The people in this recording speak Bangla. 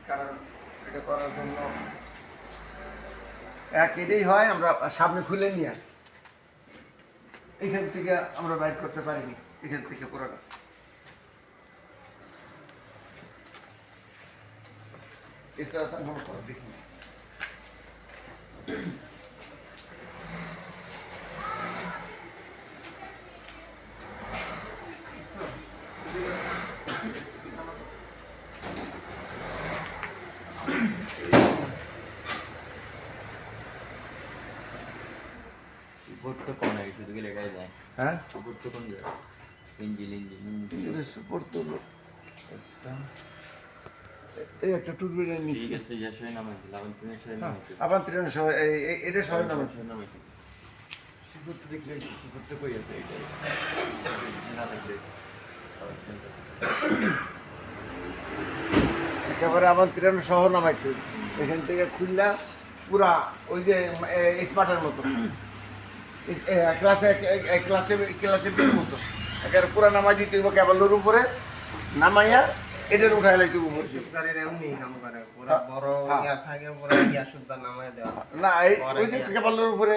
কারণ এটা করার জন্য এক এটাই হয়, আমরা সামনে খুলে নিয়ে এখান থেকে আমরা বাইর করতে পারিনি, এখান থেকে পুরোটা এছাড়া তার কোনো পথ দেখিনি। উপর তো কোন হয় শুধু গেলে এটাই যায়। হ্যাঁ উপর তো কোন যায় ইঞ্জিন এটা সুপার তো একটা এই একটা টুকরো নিচ্ছি। ঠিক আছে যা সয় নামাই দিলাম তুমি সয় নামাই দিলাম আবার ত্রিশ এটা সবাই নামে সয় নামাই দিলাম সুপার তো দেখলে সুপার তো কই আছে এটাই না দেখলে একেবারে আবার ত্রিশ সহ নামাইতে এখান থেকে খুললা পুরা ওই যে স্মার্টের মতো ক্লাসে ক্লাসে ক্লাসে বিয়ের মতো একেবারে পুরা নামাই দিতে হইব কেবলের উপরে নামাইয়া এটার উঠাই লাইতে উপরে গাড়ির এমনি কাম করে পুরা বড় ইয়া থাকে পুরা ইয়া সুদ্ধা নামায় দেওয়া না ওই যে কেবলের উপরে